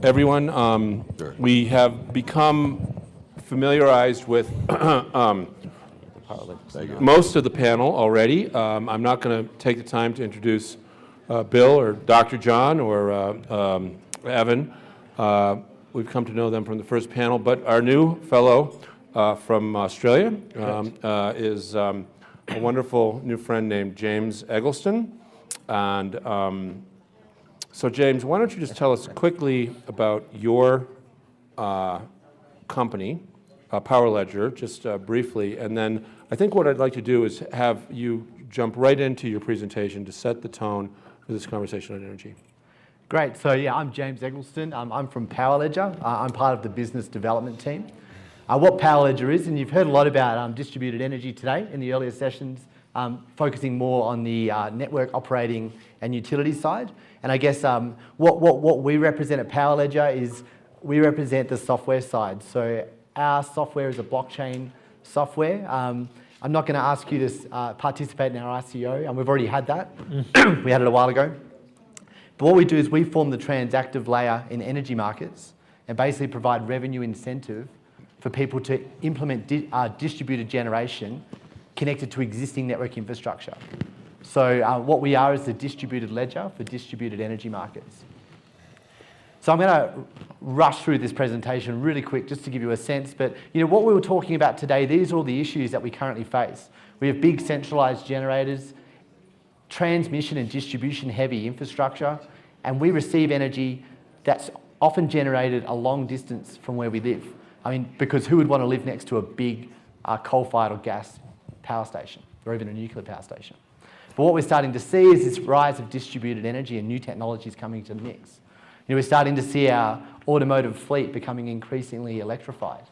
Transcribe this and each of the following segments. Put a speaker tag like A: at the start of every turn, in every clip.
A: everyone.
B: Sure.
A: We have become familiarized with most of the panel already. I'm not going to take the time to introduce Bill or Dr. John or Evan. We've come to know them from the first panel, but our new fellow from Australia is a wonderful new friend named James Eggleston. And so James, why don't you just tell us quickly about your company, PowerLedger, just briefly, and then I think what I'd like to do is have you jump right into your presentation to set the tone for this conversation on energy.
C: Great. So yeah, I'm James Eggleston. I'm from PowerLedger. I'm part of the business development team. What PowerLedger is, and you've heard a lot about distributed energy today in the earlier sessions, focusing more on the network operating and utility side. And I guess what we represent at PowerLedger is we represent the software side. So our software is a blockchain software. I'm not going to ask you to participate in our ICO, and we've already had that. We had it a while ago. But what we do is we form the transactive layer in energy markets and basically provide revenue incentive for people to implement distributed generation connected to existing network infrastructure. So what we are is the distributed ledger for distributed energy markets. So I'm going to rush through this presentation really quick just to give you a sense, but what we were talking about today, these are all the issues that we currently face. We have big centralized generators, transmission and distribution heavy infrastructure, and we receive energy that's often generated a long distance from where we live. I mean, because who would want to live next to a big coal-fired or gas power station, or even a nuclear power station? But what we're starting to see is this rise of distributed energy and new technologies coming to the mix. We're starting to see our automotive fleet becoming increasingly electrified.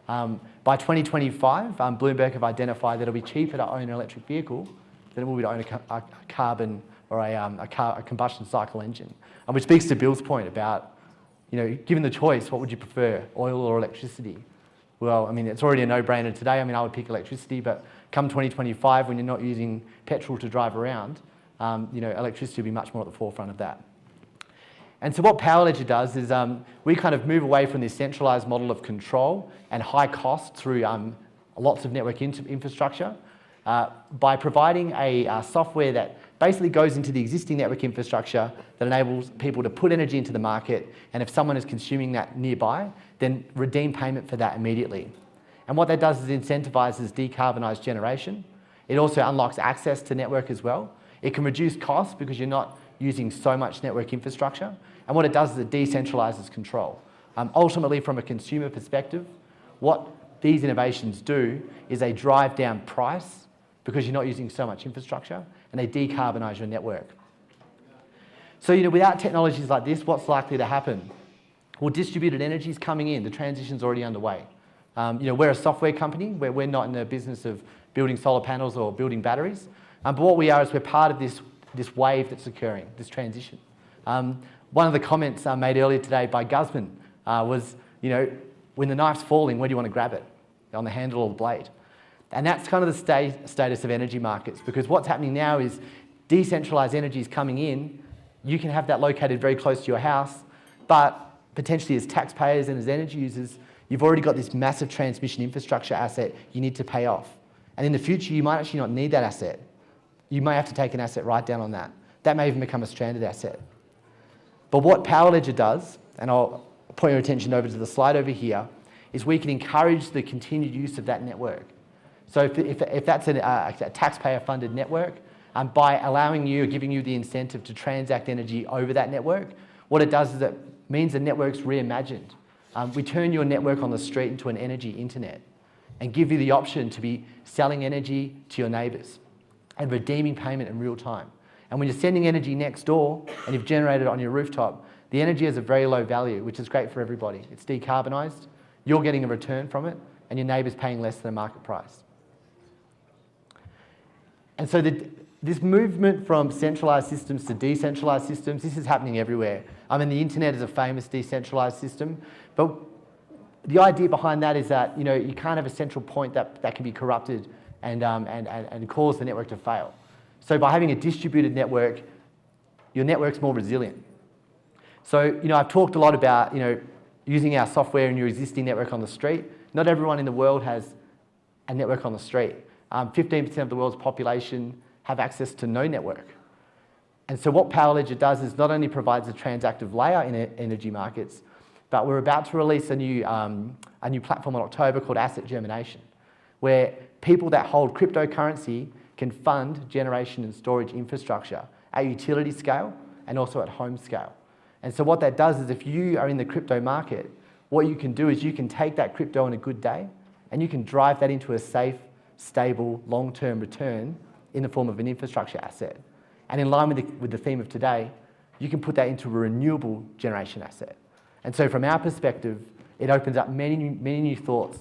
C: By 2025, Bloomberg have identified that it'll be cheaper to own an electric vehicle than it will be to own a carbon or a combustion cycle engine. Which speaks to Bill's point about, given the choice, what would you prefer, oil or electricity? Well, I mean, it's already a no-brainer today. I mean, I would pick electricity, but come 2025, when you're not using petrol to drive around, electricity will be much more at the forefront of that. And so what PowerLedger does is we kind of move away from this centralized model of control and high cost through lots of network infrastructure by providing a software that basically goes into the existing network infrastructure that enables people to put energy into the market, and if someone is consuming that nearby, then redeem payment for that immediately. And what that does is incentivizes decarbonised generation. It also unlocks access to network as well. It can reduce costs because you're not using so much network infrastructure. And what it does is it decentralizes control. Ultimately, from a consumer perspective, what these innovations do is they drive down price because you're not using so much infrastructure, and they decarbonise your network. So, without technologies like this, what's likely to happen? Well, distributed energy is coming in. The transition's already underway. We're a software company where we're not in the business of building solar panels or building batteries. But what we are is we're part of this wave that's occurring, this transition. One of the comments made earlier today by Guzman was, when the knife's falling, where do you want to grab it? On the handle or the blade? And that's kind of the status of energy markets, because what's happening now is decentralized energy is coming in. You can have that located very close to your house, but potentially as taxpayers and as energy users, you've already got this massive transmission infrastructure asset you need to pay off. And in the future, you might actually not need that asset. You may have to take an asset write-down on that. That may even become a stranded asset. But what PowerLedger does, and I'll point your attention over to the slide over here, is we can encourage the continued use of that network. So if that's a taxpayer-funded network, by allowing you or giving you the incentive to transact energy over that network, what it does is it means the network's reimagined. We turn your network on the street into an energy internet and give you the option to be selling energy to your neighbours and redeeming payment in real time. And when you're sending energy next door and you've generated it on your rooftop, the energy has a very low value, which is great for everybody. It's decarbonised, you're getting a return from it, and your neighbour's paying less than a market price. And so this movement from centralised systems to decentralised systems, this is happening everywhere. I mean, the internet is a famous decentralised system, but the idea behind that is that you can't have a central point that can be corrupted and cause the network to fail. So by having a distributed network, your network's more resilient. So, I've talked a lot about, using our software in your existing network on the street. Not everyone in the world has a network on the street. 15% of the world's population have access to no network. And so what Power Ledger does is not only provides a transactive layer in energy markets, but we're about to release a new platform in October called Asset Germination, where people that hold cryptocurrency can fund generation and storage infrastructure at utility scale and also at home scale. And so what that does is if you are in the crypto market, what you can do is you can take that crypto on a good day and you can drive that into a safe, stable, long-term return in the form of an infrastructure asset. And in line with the theme of today, you can put that into a renewable generation asset. And so from our perspective, it opens up many new thoughts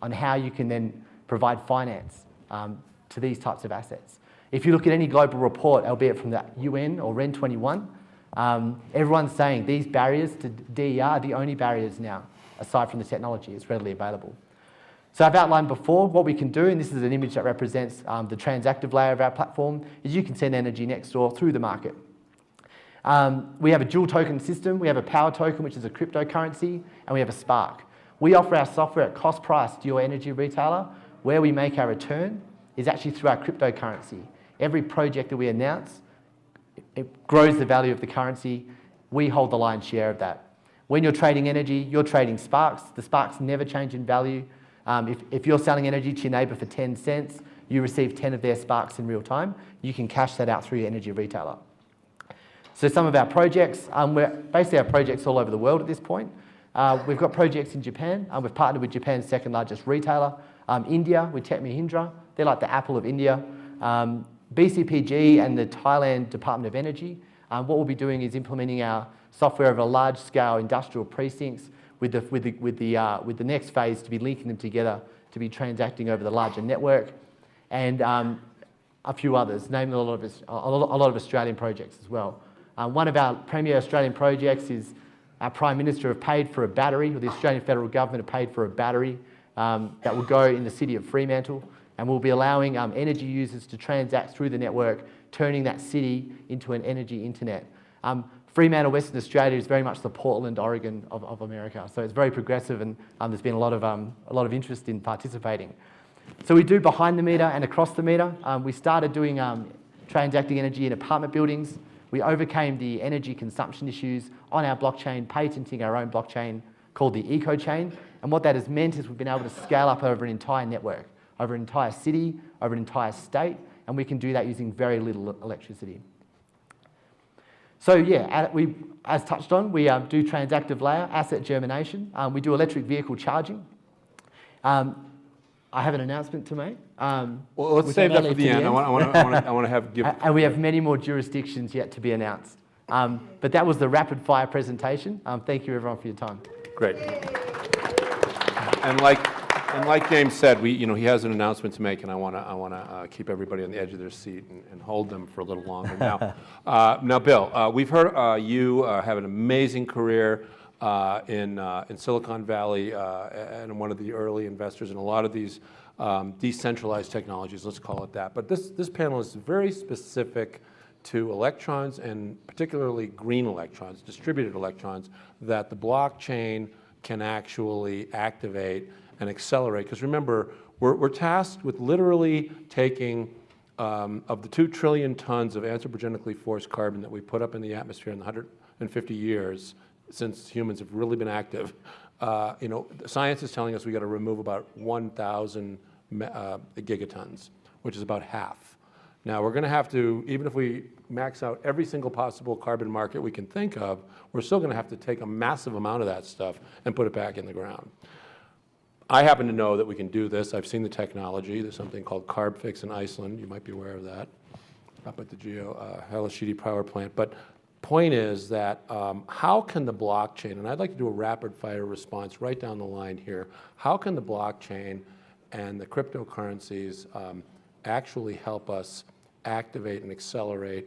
C: on how you can then provide finance to these types of assets. If you look at any global report, albeit from the UN or REN 21, everyone's saying these barriers to DER are the only barriers now, aside from the technology, it's readily available. So I've outlined before what we can do, and this is an image that represents the transactive layer of our platform, is you can send energy next door through the market. We have a dual token system, we have a power token, which is a cryptocurrency, and we have a Spark. We offer our software at cost price to your energy retailer. Where we make our return is actually through our cryptocurrency. Every project that we announce, it grows the value of the currency. We hold the lion's share of that. When you're trading energy, you're trading Sparks. The Sparks never change in value. If you're selling energy to your neighbour for 10 cents, you receive 10 of their Sparks in real time. You can cash that out through your energy retailer. So some of our projects, basically our projects all over the world at this point. We've got projects in Japan. We've partnered with Japan's second largest retailer. India with Tech Mahindra. They're like the Apple of India. BCPG and the Thailand Department of Energy. What we'll be doing is implementing our software over large-scale industrial precincts with the next phase to be linking them together to be transacting over the larger network, and a few others, namely a lot of Australian projects as well. One of our premier Australian projects is our Prime Minister have paid for a battery, or the Australian Federal Government have paid for a battery that will go in the city of Fremantle, and we'll be allowing energy users to transact through the network, turning that city into an energy internet. Fremantle, Western Australia is very much the Portland, Oregon of America, so it's very progressive, and there's been a lot of interest in participating. So we do behind the meter and across the meter. We started doing transacting energy in apartment buildings. We overcame the energy consumption issues on our blockchain, patenting our own blockchain called the EcoChain. And what that has meant is we've been able to scale up over an entire network, over an entire city, over an entire state, and we can do that using very little electricity. So yeah, as touched on, we do transactive layer, asset germination. We do electric vehicle charging. I have an announcement to make.
A: Well, let's save that for the end. I want to have give.
C: And we have many more jurisdictions yet to be announced. But that was the rapid fire presentation. Thank you everyone for your time.
A: Great. And like James said, he has an announcement to make, and I want to keep everybody on the edge of their seat and hold them for a little longer. Now, Bill, we've heard you have an amazing career in Silicon Valley and one of the early investors in a lot of these decentralized technologies, let's call it that. But this panel is very specific to electrons, and particularly green electrons, distributed electrons, that the blockchain can actually activate and accelerate. Because remember, we're tasked with literally taking of the 2 trillion tons of anthropogenically forced carbon that we put up in the atmosphere in the 150 years since humans have really been active. Science is telling us we got to remove about 1,000 gigatons, which is about half. Now we're going to have to, even if we max out every single possible carbon market we can think of, we're still going to have to take a massive amount of that stuff and put it back in the ground. I happen to know that we can do this. I've seen the technology. There's something called CarbFix in Iceland. You might be aware of that, up at the Helsinki power plant. But point is that how can the blockchain, and I'd like to do a rapid fire response right down the line here, how can the blockchain and the cryptocurrencies actually help us activate and accelerate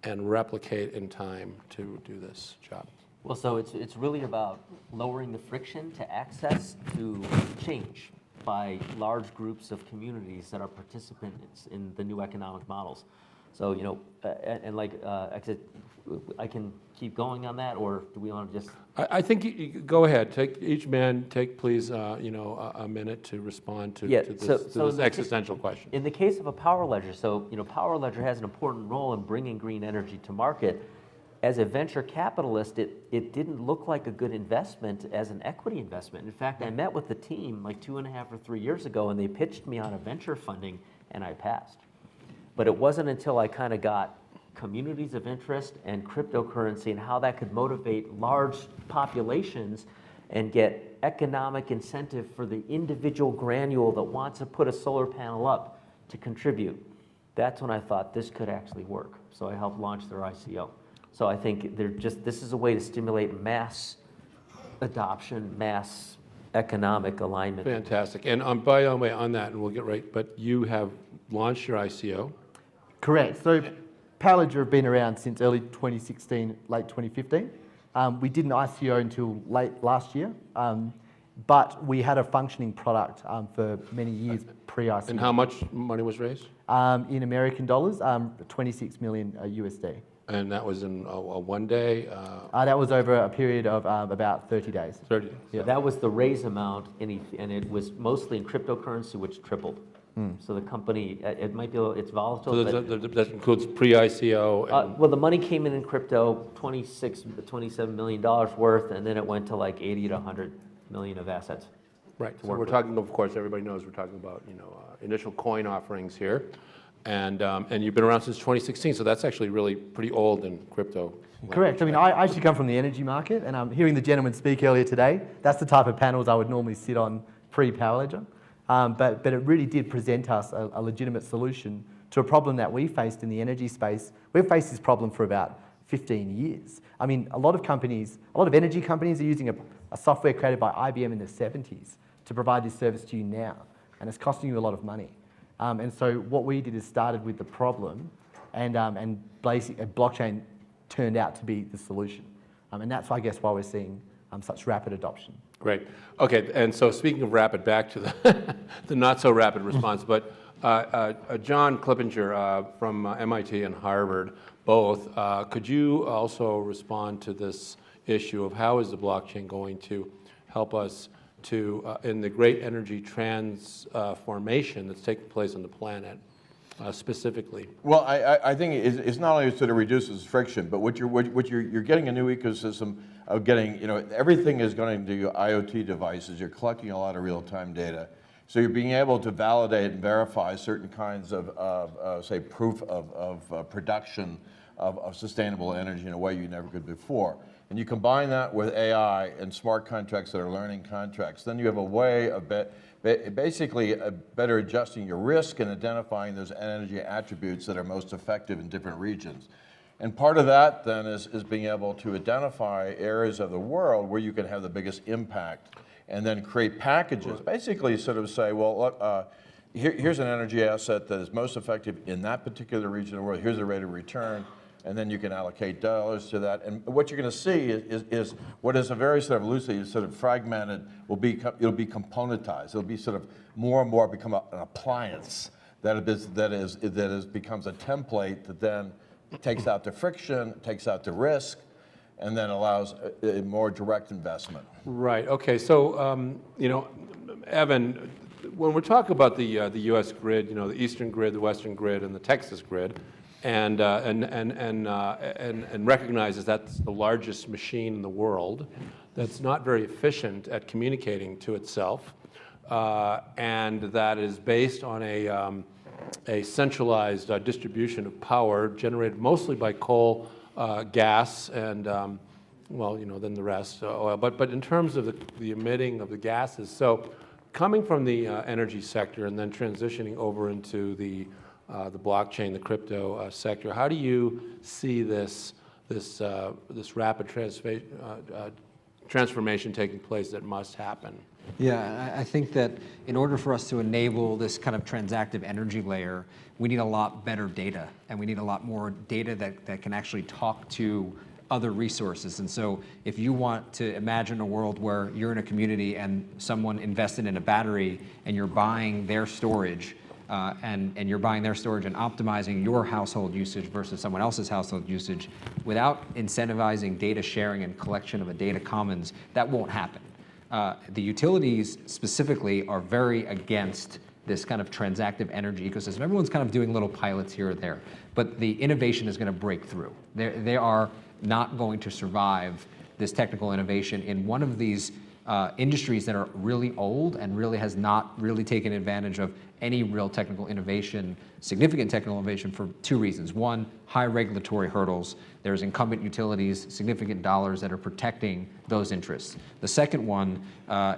A: and replicate in time to do this job?
B: Well, so it's really about lowering the friction to access to change by large groups of communities that are participants in the new economic models. So, and like I said, I can keep going on that, or do we want to just?
A: I think you go ahead. Each man take please, a minute to respond to,
B: Yeah,
A: to
B: so
A: this existential question.
B: In the case of a power ledger, so power ledger has an important role in bringing green energy to market. As a venture capitalist, it didn't look like a good investment as an equity investment. In fact, I met with the team like 2.5 or 3 years ago, and they pitched me on a venture funding, and I passed. But it wasn't until I kind of got communities of interest and cryptocurrency and how that could motivate large populations and get economic incentive for the individual granule that wants to put a solar panel up to contribute. That's when I thought this could actually work. So I helped launch their ICO. So I think this is a way to stimulate mass adoption, mass economic alignment.
A: Fantastic. And by the way, on that, and we'll get right, but you have launched your ICO.
C: Correct. So Power Ledger have been around since early 2016, late 2015. We did an ICO until late last year, but we had a functioning product for many years pre-ICO.
A: And how much money was raised?
C: In American dollars, 26 million USD.
A: And that was in a 1 day?
C: That was over a period of about 30 days.
A: 30 days.
B: Yeah. That was the raise amount, and it was mostly in cryptocurrency, which tripled. So the company, it might be it's volatile.
A: So that includes pre-ICO?
B: Well, the money came in crypto, $27 million worth, and then it went to like 80 to 100 million of assets.
A: Right. So we're talking, of course, everybody knows we're talking about initial coin offerings here, and you've been around since 2016, so that's actually really pretty old in crypto.
C: Correct. I mean, I actually come from the energy market, and hearing the gentleman speak earlier today, that's the type of panels I would normally sit on pre-Power Ledger. But it really did present us a legitimate solution to a problem that we faced in the energy space. We've faced this problem for about 15 years. I mean, a lot of energy companies are using a software created by IBM in the 70s to provide this service to you now, and it's costing you a lot of money. And so what we did is started with the problem, and blockchain turned out to be the solution. And that's, I guess, why we're seeing such rapid adoption.
A: Great. Okay, and so speaking of rapid, back to the not so rapid response, but John Clippinger from MIT and Harvard, both, could you also respond to this issue of how is the blockchain going to help us to, in the great energy transformation that's taking place on the planet, specifically?
D: Well, I think it's not only that it reduces friction, but what you're getting a new ecosystem of getting, everything is going to IoT devices. You're collecting a lot of real-time data. So you're being able to validate and verify certain kinds of say, proof of production of sustainable energy in a way you never could before. And you combine that with AI and smart contracts that are learning contracts, then you have a way of basically better adjusting your risk and identifying those energy attributes that are most effective in different regions. And part of that then is being able to identify areas of the world where you can have the biggest impact and then create packages. Basically sort of say, well, look, here's an energy asset that is most effective in that particular region of the world. Here's the rate of return. And then you can allocate dollars to that. And what you're going to see is what is a very sort of loosely sort of fragmented, it'll be componentized. It'll be sort of more and more become an appliance that becomes a template that then takes out the friction, takes out the risk, and then allows a more direct investment.
A: Right. Okay. So, Evan, when we're talking about the U.S. grid, the Eastern grid, the Western grid, and the Texas grid, and recognizes that's the largest machine in the world that's not very efficient at communicating to itself, and that is based on a centralized distribution of power generated mostly by coal, gas, and then the rest, oil. But in terms of the emitting of the gases, so coming from the energy sector and then transitioning over into the blockchain, the crypto sector, how do you see this rapid transformation taking place that must happen?
E: Yeah, I think that in order for us to enable this kind of transactive energy layer, we need a lot better data, and we need a lot more data that can actually talk to other resources. And so if you want to imagine a world where you're in a community and someone invested in a battery and you're buying their storage, and you're buying their storage and optimizing your household usage versus someone else's household usage, without incentivizing data sharing and collection of a data commons, that won't happen. The utilities specifically are very against this kind of transactive energy ecosystem. Everyone's kind of doing little pilots here or there, but the innovation is going to break through. They are not going to survive this technical innovation in one of these industries that are really old and really has not really taken advantage of any real technical innovation, significant technical innovation, for two reasons. One, high regulatory hurdles. There's incumbent utilities, significant dollars that are protecting those interests. The second one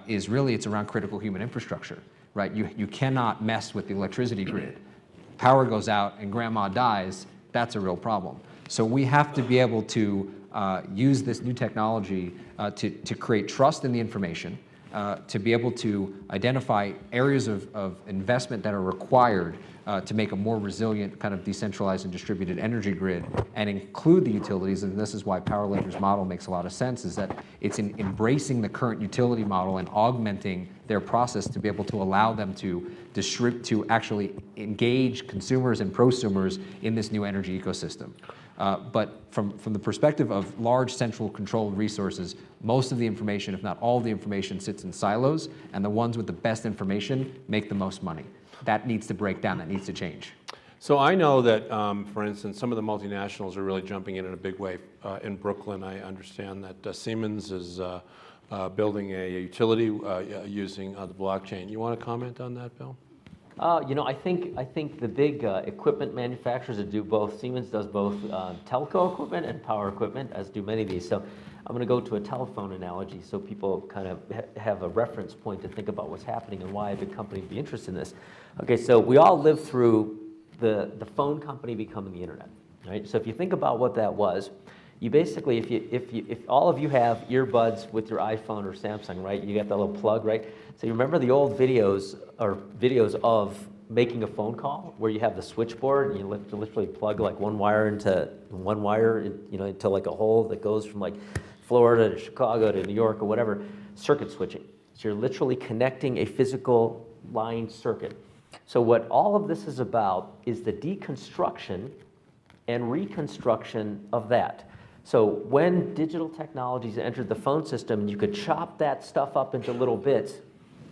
E: is really, it's around critical human infrastructure, right? You cannot mess with the electricity grid. Power goes out and grandma dies, that's a real problem. So we have to be able to use this new technology to create trust in the information, to be able to identify areas of investment that are required to make a more resilient kind of decentralized and distributed energy grid, and include the utilities. And this is why Power Ledger's model makes a lot of sense, is that it's in embracing the current utility model and augmenting their process to be able to allow them to actually engage consumers and prosumers in this new energy ecosystem. But from the perspective of large central controlled resources, most of the information, if not all of the information, sits in silos, and the ones with the best information make the most money. That needs to break down, that needs to change.
A: So I know that, for instance, some of the multinationals are really jumping in a big way. In Brooklyn, I understand that Siemens is building a utility using the blockchain. You want to comment on that, Bill?
B: I think the big equipment manufacturers that do both, Siemens does both telco equipment and power equipment, as do many of these. So I'm going to go to a telephone analogy so people kind of have a reference point to think about what's happening and why a big company would be interested in this. Okay, so we all lived through the phone company becoming the internet, right? So if you think about what that was, you basically, if all of you have earbuds with your iPhone or Samsung, right? You got that little plug, right? So you remember the old videos of making a phone call where you have the switchboard and you literally plug like one wire into like a hole that goes from like Florida to Chicago to New York or whatever, circuit switching. So you're literally connecting a physical line circuit. So what all of this is about is the deconstruction and reconstruction of that. So when digital technologies entered the phone system, you could chop that stuff up into little bits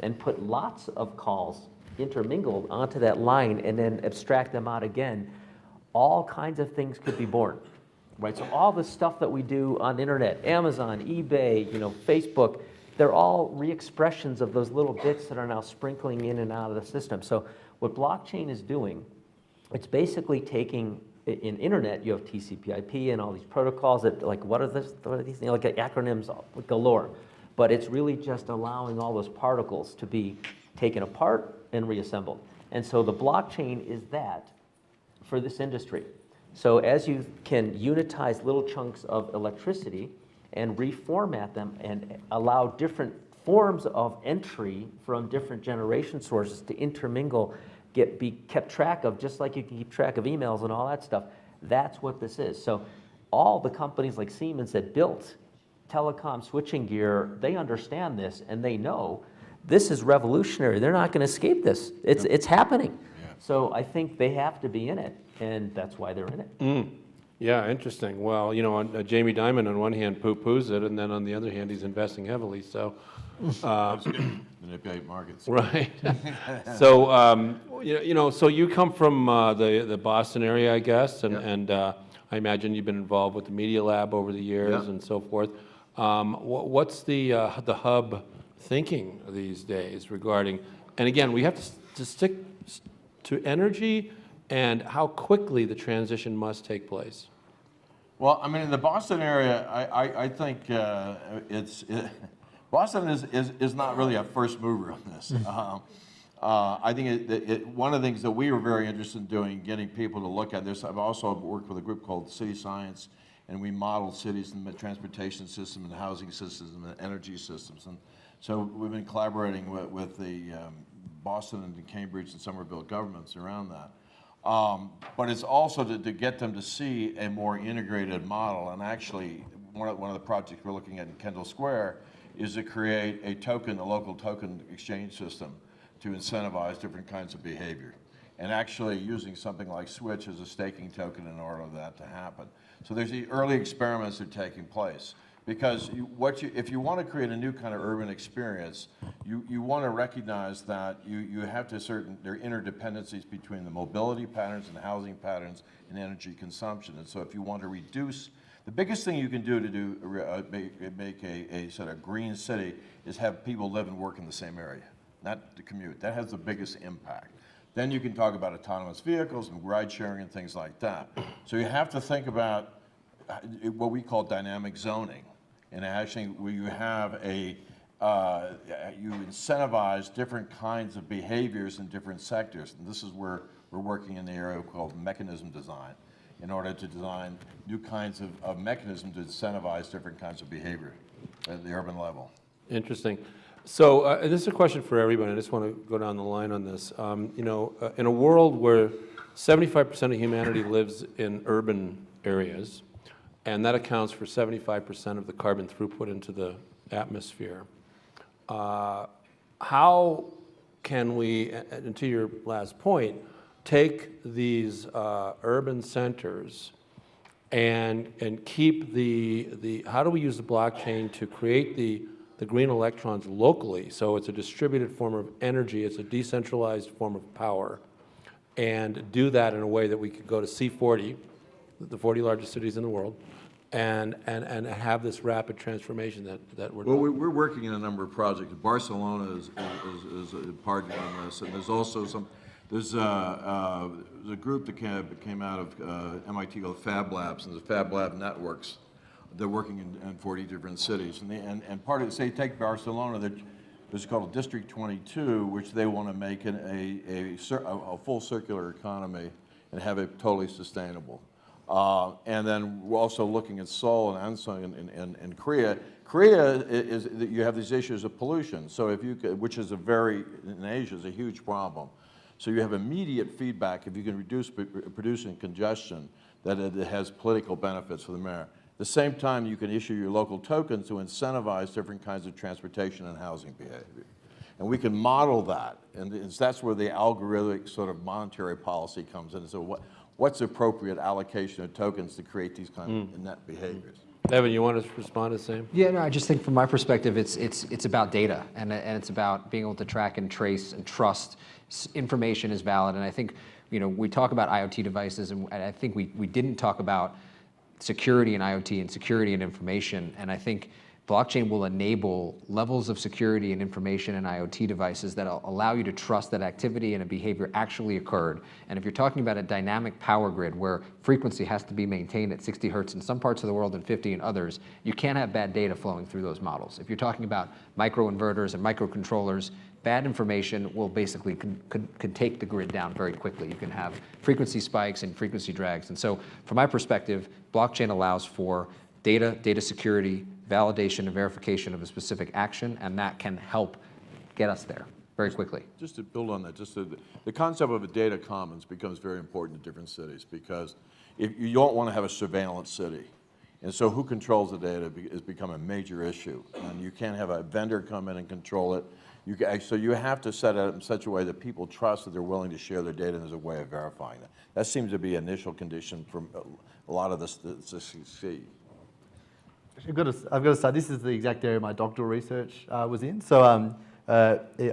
B: and put lots of calls intermingled onto that line and then abstract them out again. All kinds of things could be born, right? So all the stuff that we do on the internet, Amazon, eBay, Facebook, they're all re-expressions of those little bits that are now sprinkling in and out of the system. So what blockchain is doing, it's basically taking, in internet, you have TCP/IP and all these protocols that, like, what are these things, like acronyms galore. But it's really just allowing all those particles to be taken apart and reassembled. And so the blockchain is that for this industry. So as you can unitize little chunks of electricity and reformat them and allow different forms of entry from different generation sources to intermingle, be kept track of, just like you can keep track of emails and all that stuff. That's what this is. So all the companies like Siemens that built telecom switching gear, they understand this and they know this is revolutionary. They're not going to escape this. It's happening. Yeah. So I think they have to be in it, and that's why they're in it.
A: Mm. Yeah, interesting. Well, Jamie Dimon on one hand poo-poos it, and then on the other hand he's investing heavily. So
D: manipulate markets.
A: Right. So so you come from the Boston area, I guess, and I imagine you've been involved with the Media Lab over the years and so forth. What's the hub thinking these days regarding? And again, we have to stick to energy and how quickly the transition must take place.
D: Well, I mean, in the Boston area, I think Boston is not really a first mover on this. I think one of the things that we were very interested in doing, getting people to look at this, I've also worked with a group called City Science, and we modeled cities and the transportation system and the housing systems and the energy systems. And so we've been collaborating with the Boston and the Cambridge and Somerville governments around that. But it's also to get them to see a more integrated model. And actually, one of the projects we're looking at in Kendall Square is to create a local token exchange system to incentivize different kinds of behavior. and actually using something like Swytch as a staking token in order for that to happen. So there's the early experiments that are taking place. Because if you want to create a new kind of urban experience, you want to recognize that you have to there are interdependencies between the mobility patterns and the housing patterns and energy consumption. And so if you want to reduce, the biggest thing you can do to make a sort of green city is have people live and work in the same area, not to commute. That has the biggest impact. Then you can talk about autonomous vehicles and ride sharing and things like that. So you have to think about what we call dynamic zoning. And actually, where you have you incentivize different kinds of behaviors in different sectors. And this is where we're working in the area called mechanism design, in order to design new kinds of mechanisms to incentivize different kinds of behavior at the urban level.
A: Interesting. So this is a question for everybody. I just want to go down the line on this. In a world where 75% of humanity lives in urban areas, and that accounts for 75% of the carbon throughput into the atmosphere. How can we, and to your last point, take these urban centers and keep how do we use the blockchain to create the green electrons locally? So it's a distributed form of energy, it's a decentralized form of power, and do that in a way that we could go to C40, the 40 largest cities in the world, and have this rapid transformation that we're
D: Well, we're working in a number of projects. Barcelona is a partner on this, and there's also there's a group that came out of MIT called Fab Labs, and the Fab Lab networks. They're working in 40 different cities, and part of, say, take Barcelona, there's called District 22, which they want to make a full circular economy and have it totally sustainable. And then we're also looking at Seoul and Ansong and Korea. Korea is you have these issues of pollution. So which is in Asia is a huge problem. So you have immediate feedback if you can reduce producing congestion, that it has political benefits for the mayor. At the same time, you can issue your local tokens to incentivize different kinds of transportation and housing behavior. And we can model that, and that's where the algorithmic sort of monetary policy comes in. So what's appropriate allocation of tokens to create these kind of net behaviors?
A: Evan, you want to respond to the same?
E: Yeah, no, I just think from my perspective, it's about data, and it's about being able to track and trace and trust information is valid. And I think, we talk about IoT devices, and I think we didn't talk about security in IoT and security in information. And I think blockchain will enable levels of security and information in IoT devices that allow you to trust that activity and a behavior actually occurred. And if you're talking about a dynamic power grid where frequency has to be maintained at 60 hertz in some parts of the world and 50 in others, you can't have bad data flowing through those models. If you're talking about microinverters and microcontrollers, bad information will basically could take the grid down very quickly. You can have frequency spikes and frequency drags. And so from my perspective, blockchain allows for data security, validation and verification of a specific action, and that can help get us there very quickly.
D: Just to build on that, the concept of a data commons becomes very important in different cities, because if you don't want to have a surveillance city. And so who controls the data has become a major issue. And you can't have a vendor come in and control it. So you have to set it up in such a way that people trust that they're willing to share their data, and there's a way of verifying that. That seems to be an initial condition for a lot of this to succeed.
C: I've got to say, this is the exact area my doctoral research was in. So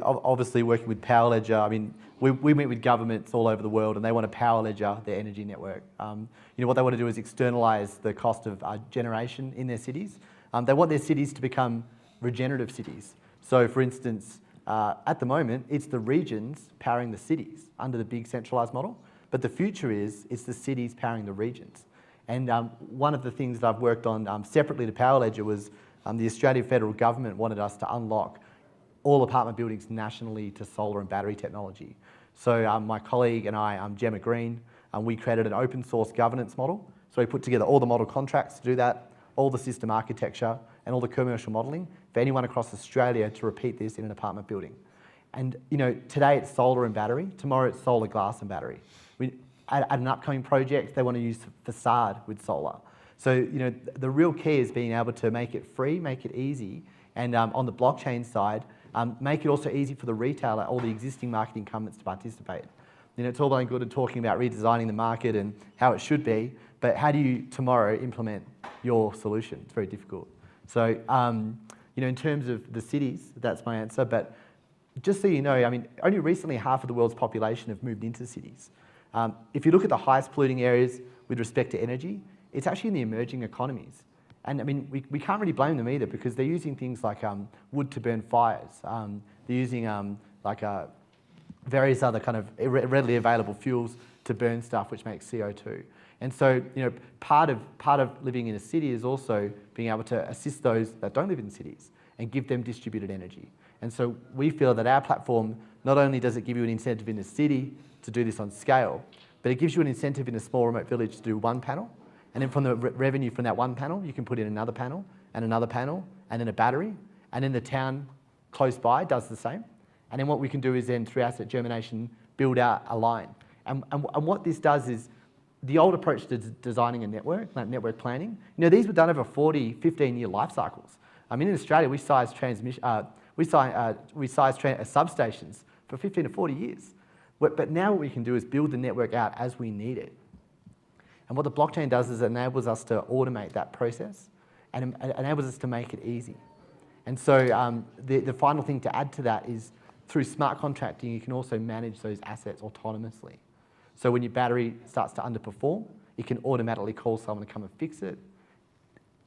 C: obviously working with Power Ledger, I mean, we meet with governments all over the world, and they want to Power Ledger their energy network. What they want to do is externalize the cost of generation in their cities. They want their cities to become regenerative cities. So for instance, at the moment, it's the regions powering the cities under the big centralized model, but the future is it's the cities powering the regions. And one of the things that I've worked on separately to Power Ledger was the Australian federal government wanted us to unlock all apartment buildings nationally to solar and battery technology. So my colleague and I, Gemma Green, we created an open source governance model. So we put together all the model contracts to do that, all the system architecture, and all the commercial modelling for anyone across Australia to repeat this in an apartment building. And today it's solar and battery, tomorrow it's solar, glass and battery. At an upcoming project, they want to use facade with solar. So, the real key is being able to make it free, make it easy, and on the blockchain side, make it also easy for the retailer, all the existing market incumbents to participate. it's all well and good and talking about redesigning the market and how it should be, but how do you tomorrow implement your solution? It's very difficult. So, in terms of the cities, that's my answer. But just so you know, only recently half of the world's population have moved into cities. If you look at the highest polluting areas with respect to energy, it's actually in the emerging economies. And we can't really blame them either, because they're using things like wood to burn fires. They're using various other kind of readily available fuels to burn stuff, which makes CO2. And so, part of living in a city is also being able to assist those that don't live in cities and give them distributed energy. And so we feel that our platform, not only does it give you an incentive in a city to do this on scale, but it gives you an incentive in a small remote village to do one panel. And then from the revenue from that one panel, you can put in another panel, and then a battery. And then the town close by does the same. And then what we can do is then, through asset germination, build out a line. And what this does is, the old approach to designing a network, like network planning, these were done over 40, 15-year life cycles. In Australia, we size substations for 15 to 40 years. But now what we can do is build the network out as we need it. And what the blockchain does is it enables us to automate that process and it enables us to make it easy. And so the final thing to add to that is, through smart contracting, you can also manage those assets autonomously. So when your battery starts to underperform, it can automatically call someone to come and fix it.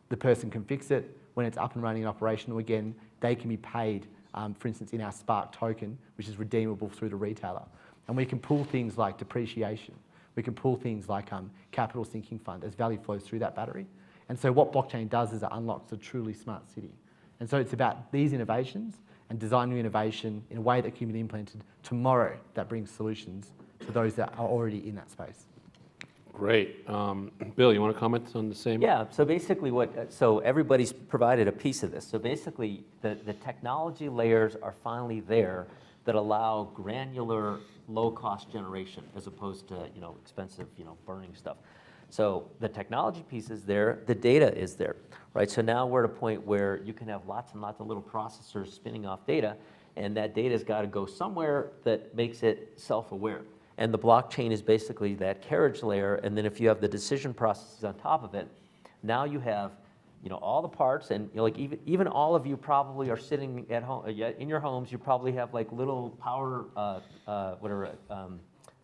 C: The person can fix it. When it's up and running and operational again, they can be paid, for instance, in our Spark token, which is redeemable through the retailer. And we can pull things like depreciation. We can pull things like capital sinking fund as value flows through that battery. And so what blockchain does is it unlocks a truly smart city. And so it's about these innovations and designing innovation in a way that can be implemented tomorrow that brings solutions to those that are already in that space.
A: Great. Bill, you want to comment on the same?
B: Yeah, so basically so everybody's provided a piece of this. So basically the technology layers are finally there that allow granular, low-cost generation as opposed to, expensive, burning stuff. So the technology piece is there, the data is there, right? So now we're at a point where you can have lots and lots of little processors spinning off data, and that data's got to go somewhere that makes it self-aware. And the blockchain is basically that carriage layer, and then if you have the decision processes on top of it, now you have all the parts, and even all of you probably are sitting at home, in your homes, you probably have like little power,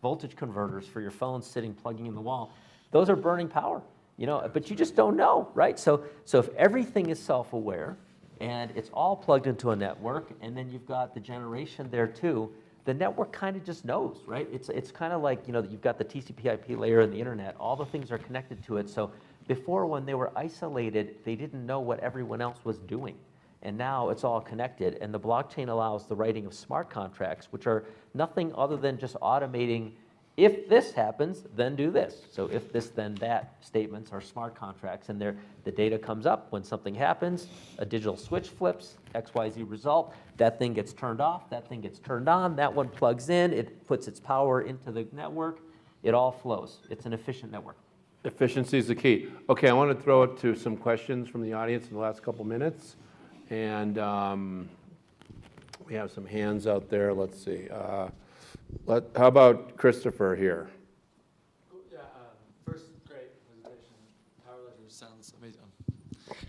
B: voltage converters for your phones sitting, plugging in the wall. Those are burning power, but you just don't know, right? So if everything is self-aware, and it's all plugged into a network, and then you've got the generation there too, the network kind of just knows, right? It's kind of like, you've got the TCP/IP layer and the internet, all the things are connected to it. So before, when they were isolated, they didn't know what everyone else was doing. And now it's all connected, and the blockchain allows the writing of smart contracts, which are nothing other than just automating, if this happens, then do this. So if this, then that statements are smart contracts, and the data comes up when something happens, a digital switch flips, XYZ result, that thing gets turned off, that thing gets turned on, that one plugs in, it puts its power into the network, it all flows. It's an efficient network.
A: Efficiency is the key. Okay, I want to throw it to some questions from the audience in the last couple minutes. And we have some hands out there. Let's see. How about Christopher here?
F: Yeah, first, great presentation. Power Ledger sounds amazing.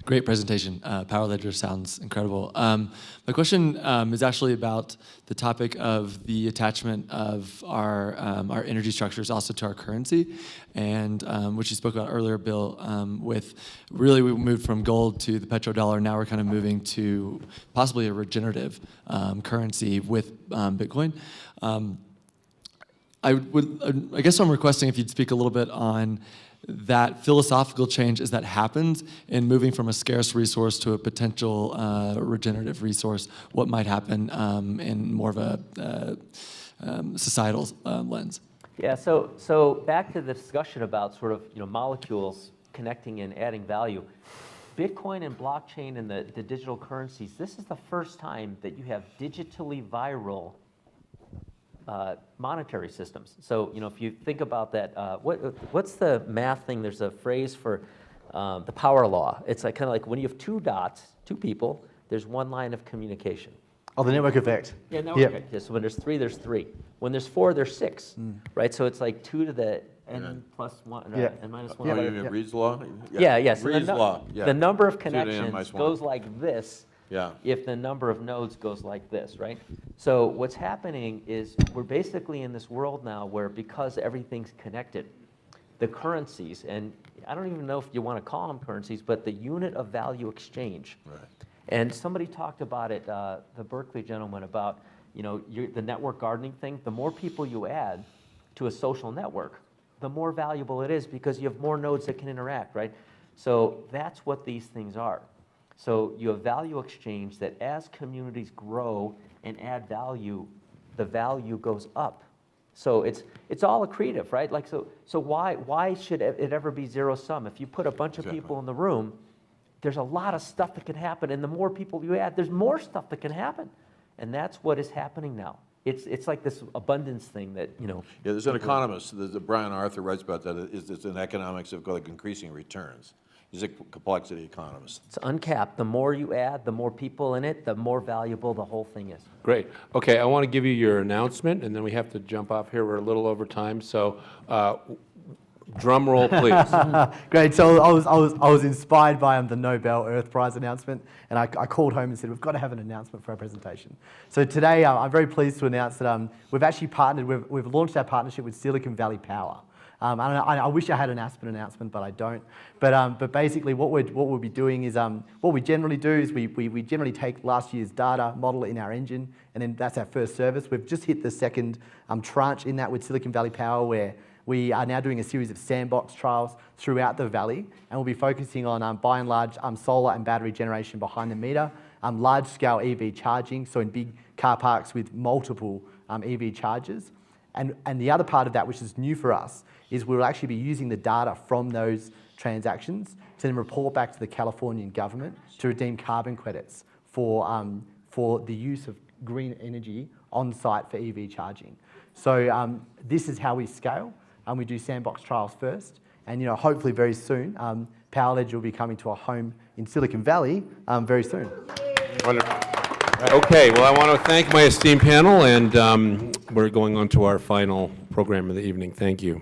F: Great presentation. Power Ledger sounds incredible. My question is actually about the topic of the attachment of our energy structures also to our currency, and which you spoke about earlier, Bill, with really we moved from gold to the petrodollar. Now we're kind of moving to possibly a regenerative currency with Bitcoin. I guess I'm requesting if you'd speak a little bit on that philosophical change as that happens in moving from a scarce resource to a potential regenerative resource, what might happen in more of a societal lens.
B: Yeah, so back to the discussion about sort of molecules connecting and adding value. Bitcoin and blockchain and the digital currencies, this is the first time that you have digitally viral monetary systems. So, if you think about that, what's the math thing? There's a phrase for the power law. It's like kind of like when you have two dots, two people, there's one line of communication.
C: Oh, the network effect.
B: Yeah, network
C: Yep.
B: effect. Yeah, so when there's 3, there's 3. When there's 4, there's 6, right? So it's like 2 to the n plus 1,
C: Yeah.
B: n minus
D: Oh,
B: 1.
D: you mean Reed's law?
B: Yeah, yeah. So
D: Reed's law, yeah.
B: the number of
D: 2 to the n
B: connections
D: minus 1.
B: goes like this
D: Yeah.
B: if the number of nodes goes like this, right? So what's happening is we're basically in this world now where because everything's connected, the currencies, and I don't even know if you want to call them currencies, but the unit of value exchange.
D: Right.
B: And somebody talked about it, the Berkeley gentleman, about the network gardening thing. The more people you add to a social network, the more valuable it is because you have more nodes that can interact, right? So that's what these things are. So you have value exchange that as communities grow and add value, the value goes up. So it's all accretive, right? Like so why should it ever be zero sum? If you put a bunch of people in the room, there's a lot of stuff that can happen, and the more people you add, there's more stuff that can happen, and that's what is happening now. It's like this abundance thing that
D: Yeah, there's an economist, Brian Arthur writes about that. It's in economics of like increasing returns. He's a complexity economist.
B: It's uncapped. The more you add, the more people in it, the more valuable the whole thing is.
A: Great. Okay, I want to give you your announcement, and then we have to jump off here. We're a little over time, so drum roll, please.
C: Great. So I was inspired by the Nobel Earth Prize announcement, and I called home and said, we've got to have an announcement for our presentation. So today, I'm very pleased to announce that we've actually partnered, we've launched our partnership with Silicon Valley Power. I wish I had an Aspen announcement, but I don't. But basically, what we'll be doing is what we generally do is we generally take last year's data, model it in our engine, and then that's our first service. We've just hit the second tranche in that with Silicon Valley Power, where we are now doing a series of sandbox trials throughout the valley, and we'll be focusing on, by and large, solar and battery generation behind the meter, large-scale EV charging, so in big car parks with multiple EV chargers. And the other part of that, which is new for us, is we'll actually be using the data from those transactions to then report back to the Californian government to redeem carbon credits for the use of green energy on site for EV charging. So this is how we scale. We do sandbox trials first, and hopefully very soon, PowerLedger will be coming to a home in Silicon Valley very soon.
A: Wonderful. Okay, well, I want to thank my esteemed panel, and we're going on to our final program of the evening. Thank you.